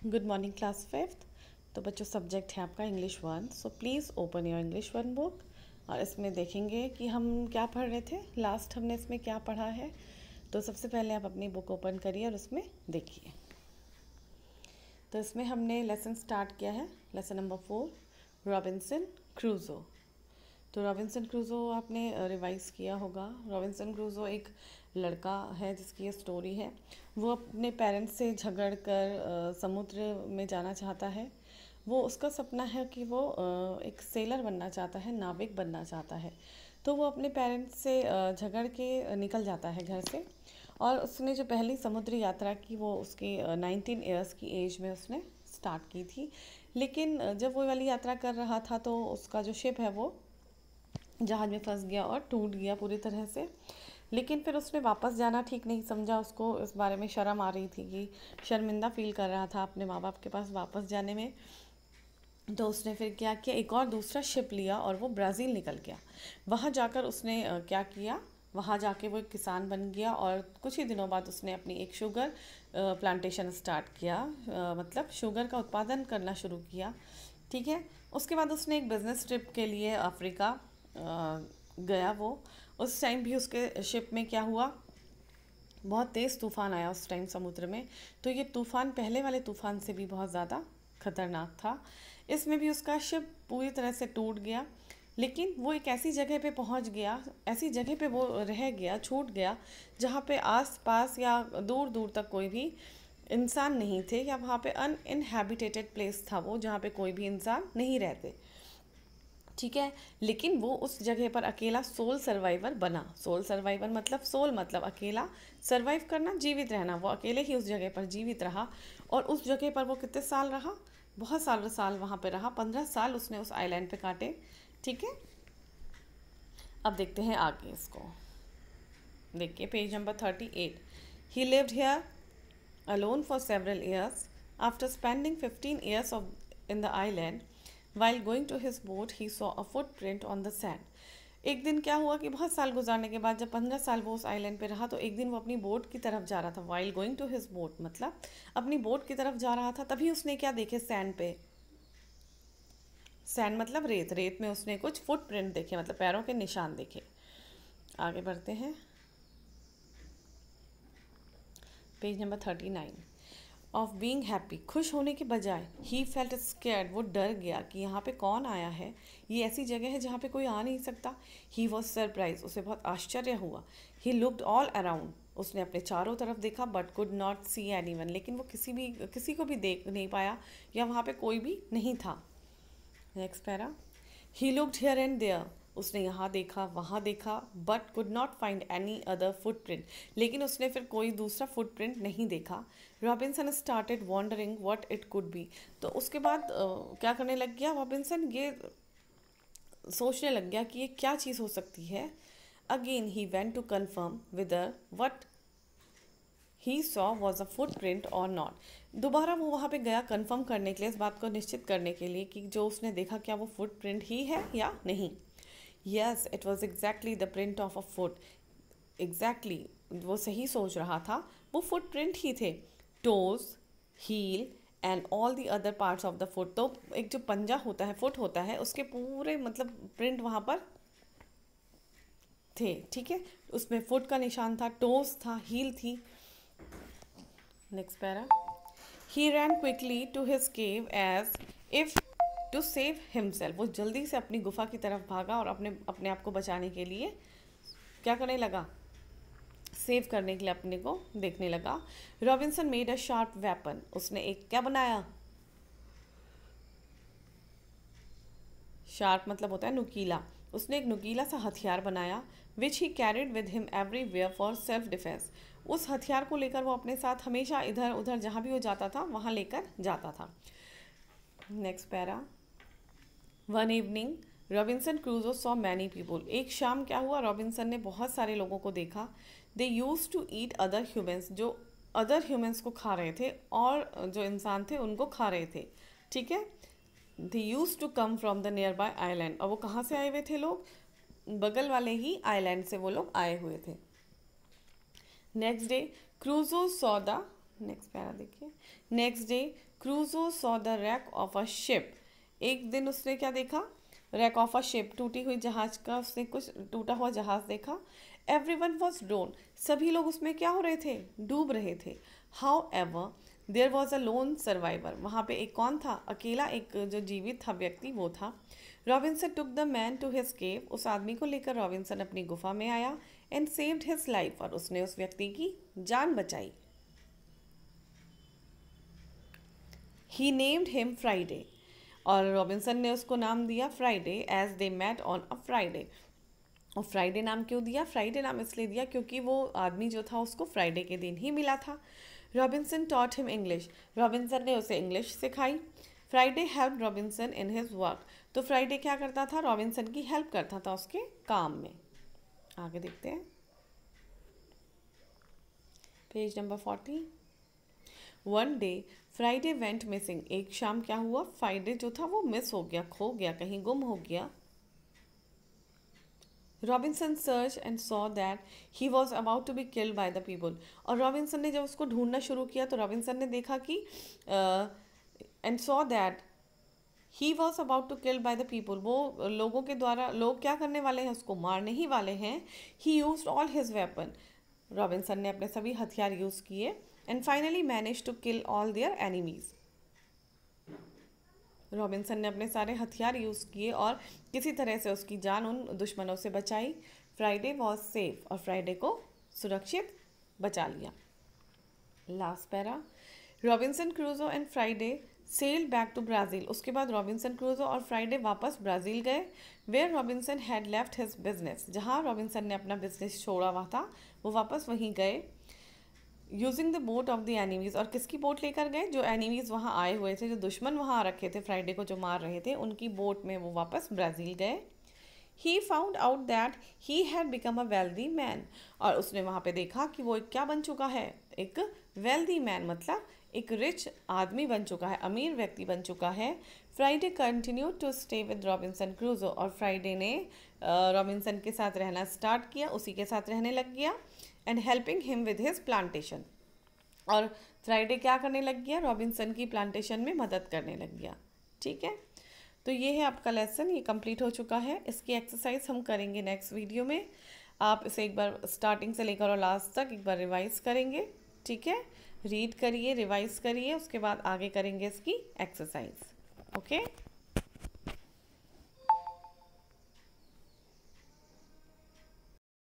Good morning class fifth. तो बच्चों subject है आपका English one. So please open your English one book और इसमें देखेंगे कि हम क्या पढ़ रहे थे। लास्ट हमने इसमें क्या पढ़ा है। तो सबसे पहले आप अपनी बुक ओपन करिए और उसमें देखिए। तो इसमें हमने लेसन स्टार्ट किया है, लेसन नंबर 4, रॉबिन्सन क्रूज़ो। तो रॉबिन्सन क्रूज़ो आपने रिवाइज़ किया होगा। रॉबिन्सन क्रूज़ो एक लड़का है जिसकी ये स्टोरी है। वो अपने पेरेंट्स से झगड़ कर समुद्र में जाना चाहता है। वो उसका सपना है कि वो एक सेलर बनना चाहता है, नाविक बनना चाहता है। तो वो अपने पेरेंट्स से झगड़ के निकल जाता है घर से। और उसने जो पहली समुद्री यात्रा की वो उसकी 19 ईयर्स की एज में उसने स्टार्ट की थी। लेकिन जब वो वाली यात्रा कर रहा था तो उसका जो शिप है वो जहाज़ में फंस गया और टूट गया पूरी तरह से। लेकिन फिर उसने वापस जाना ठीक नहीं समझा। उसको इस बारे में शर्म आ रही थी कि शर्मिंदा फील कर रहा था अपने माँ बाप के पास वापस जाने में। तो उसने फिर क्या किया, एक और दूसरा शिप लिया और वो ब्राज़ील निकल गया। वहाँ जाकर उसने क्या किया, वहाँ जाके वो एक किसान बन गया और कुछ ही दिनों बाद उसने अपनी एक शुगर प्लांटेशन स्टार्ट किया, मतलब शुगर का उत्पादन करना शुरू किया। ठीक है। उसके बाद उसने एक बिज़नेस ट्रिप के लिए अफ्रीका गया वो। उस टाइम भी उसके शिप में क्या हुआ, बहुत तेज़ तूफ़ान आया उस टाइम समुद्र में। तो ये तूफ़ान पहले वाले तूफ़ान से भी बहुत ज़्यादा खतरनाक था। इसमें भी उसका शिप पूरी तरह से टूट गया। लेकिन वो एक ऐसी जगह पे पहुंच गया, ऐसी जगह पे वो रह गया, छूट गया, जहाँ पे आस पास या दूर दूर तक कोई भी इंसान नहीं थे, या वहाँ पे अनइनहैबिटेटेड प्लेस था वो, जहाँ पे कोई भी इंसान नहीं रहते। ठीक है। लेकिन वो उस जगह पर अकेला सोल सर्वाइवर बना। सोल सर्वाइवर मतलब सोल मतलब अकेला, सर्वाइव करना, जीवित रहना। वो अकेले ही उस जगह पर जीवित रहा। और उस जगह पर वो कितने साल रहा, बहुत साल साल वहाँ पे रहा। 15 साल उसने उस आइलैंड पे काटे। ठीक है। अब देखते हैं आगे इसको। देखिए page number 38। He lived here alone for several years. After spending 15 years in the island, while going to his boat, he saw a footprint on the sand. एक दिन क्या हुआ कि बहुत साल गुजारने के बाद, जब 15 साल वो उस आइलैंड पे रहा, तो एक दिन वो अपनी बोट की तरफ जा रहा था। While going to his boat मतलब अपनी बोट की तरफ जा रहा था, तभी उसने क्या देखे सैंड पे। सैंड मतलब रेत, रेत में उसने कुछ फुटप्रिंट देखे, मतलब पैरों के निशान देखे। आगे बढ़ते हैं, page number 39। Of being happy, खुश होने के बजाय ही फेल्ट स्कैर्ड, वो डर गया कि यहाँ पे कौन आया है, ये ऐसी जगह है जहाँ पे कोई आ नहीं सकता। ही वॉज सरप्राइज, उसे बहुत आश्चर्य हुआ। ही लुक्ड ऑल अराउंड, उसने अपने चारों तरफ देखा, but could not see anyone, लेकिन वो किसी को भी देख नहीं पाया, या वहाँ पे कोई भी नहीं था। Next para. He looked here and there, उसने यहाँ देखा वहाँ देखा, but could not find any other footprint, लेकिन उसने फिर कोई दूसरा फुटप्रिंट नहीं देखा। Robinson started wondering what it could be, तो उसके बाद क्या करने लग गया रॉबिन्सन, ये सोचने लग गया कि ये क्या चीज़ हो सकती है। Again he went to confirm whether what he saw was a footprint और नॉट। दोबारा वो वहाँ पे गया कंफर्म करने के लिए, इस बात को निश्चित करने के लिए कि जो उसने देखा क्या वो फुटप्रिंट ही है या नहीं। Yes it was exactly the print of a foot, exactly वो सही सोच रहा था, वो फुटप्रिंट ही थे। Toes, heel and all the other parts of the foot, तो एक जो पंजा होता है, फुट होता है, उसके पूरे मतलब प्रिंट वहाँ पर थे। ठीक है। उसमें फुट का निशान था, टोज था, हील थी। Next para. He ran quickly to his cave as if to save himself, वो जल्दी से अपनी गुफा की तरफ भागा और अपने अपने आप को बचाने के लिए क्या करने लगा, सेव करने के लिए अपने को देखने लगा। Robinson made a sharp weapon, उसने एक क्या बनाया, शार्प मतलब होता है नुकीला, उसने एक नुकीला सा हथियार बनाया। Which he carried with him everywhere for self defence, उस हथियार को लेकर वो अपने साथ हमेशा इधर उधर जहाँ भी वो जाता था वहाँ लेकर जाता था। Next para. One evening Robinson क्रूजो सॉ मैनी पीपल, एक शाम क्या हुआ, रॉबिन्सन ने बहुत सारे लोगों को देखा। They used to eat other humans, जो अदर ह्यूमन्स को खा रहे थे और जो इंसान थे उनको खा रहे थे। ठीक है। They used to come from the nearby island, और वो कहाँ से आए हुए थे लोग, बगल वाले ही आइलैंड से वो लोग आए हुए थे। Next day Crusoe saw the next para देखिए। Next day Crusoe saw the wreck of a ship. एक दिन उसने क्या देखा? रैक ऑफ अ शिप, टूटी हुई जहाज का उसने कुछ टूटा हुआ जहाज देखा। एवरीवन वॉज ड्रोन, सभी लोग उसमें क्या हो रहे थे? डूब रहे थे। However there was a lone survivor, वहाँ पे एक कौन था? अकेला एक जो जीवित था व्यक्ति वो था। Robinson took the man to his cave, उस आदमी को लेकर रॉबिन्सन अपनी गुफा में आया। एंड सेव्ड हिज लाइफ, और उसने उस व्यक्ति की जान बचाई। ही नेम्ड हिम फ्राइडे, और रॉबिन्सन ने उसको नाम दिया Friday as they met on a Friday. और फ्राइडे नाम क्यों दिया? फ्राइडे नाम इसलिए दिया क्योंकि वो आदमी जो था उसको फ्राइडे के दिन ही मिला था। Robinson taught him English, Robinson ने उसे इंग्लिश सिखाई। Friday help Robinson in his work, तो फ्राइडे क्या करता था? रॉबिन्सन की हेल्प करता था उसके काम में। आगे देखते हैं page number 40। One day Friday went missing, एक शाम क्या हुआ? फ्राइडे जो था वो मिस हो गया, खो गया, कहीं गुम हो गया। Robinson search and saw that he was about to be killed by the people, और रॉबिन्सन ने जब उसको ढूंढना शुरू किया तो रॉबिन्सन ने देखा कि and saw that he was about to killed by the people, वो लोगों के द्वारा, लोग क्या करने वाले हैं? उसको मारने ही वाले हैं। He use all his weapon, Robinson ने अपने सभी हथियार यूज़ किए। And finally manage to kill all their enemies, Robinson ने अपने सारे हथियार यूज़ किए और किसी तरह से उसकी जान उन दुश्मनों से बचाई। फ्राइडे वॉज सेफ, और फ्राइडे को सुरक्षित बचा लिया। Last para. Robinson Crusoe and Friday sail back to Brazil, उसके बाद रॉबिन्सन क्रूजो और फ्राइडे वापस ब्राज़ील गए। Where Robinson had left his business, जहाँ रॉबिन्सन ने अपना बिजनेस छोड़ा हुआ था वो वापस वहीं गए। Using the boat of the enemies, और किसकी बोट लेकर गए? जो एनिमीज वहाँ आए हुए थे, जो दुश्मन वहाँ रखे थे फ्राइडे को जो मार रहे थे, उनकी बोट में वो वापस ब्राज़ील गए। He found out that he had become a wealthy man, और उसने वहाँ पे देखा कि वो एक क्या बन चुका है? एक वेल्दी मैन, मतलब एक रिच आदमी बन चुका है, अमीर व्यक्ति बन चुका है। Friday continue to stay with Robinson Crusoe, और फ्राइडे ने रॉबिन्सन के साथ रहना स्टार्ट किया, उसी के साथ रहने लग गया। And helping him with his plantation, और फ्राइडे क्या करने लग गया? रॉबिन्सन की प्लांटेशन में मदद करने लग गया। ठीक है, तो ये है आपका लेसन, ये कंप्लीट हो चुका है। इसकी एक्सरसाइज हम करेंगे नेक्स्ट वीडियो में। आप इसे एक बार स्टार्टिंग से लेकर और लास्ट तक एक बार रिवाइज करेंगे। ठीक है, रीड करिए, रिवाइज करिए, उसके बाद आगे करेंगे इसकी एक्सरसाइज। ओके।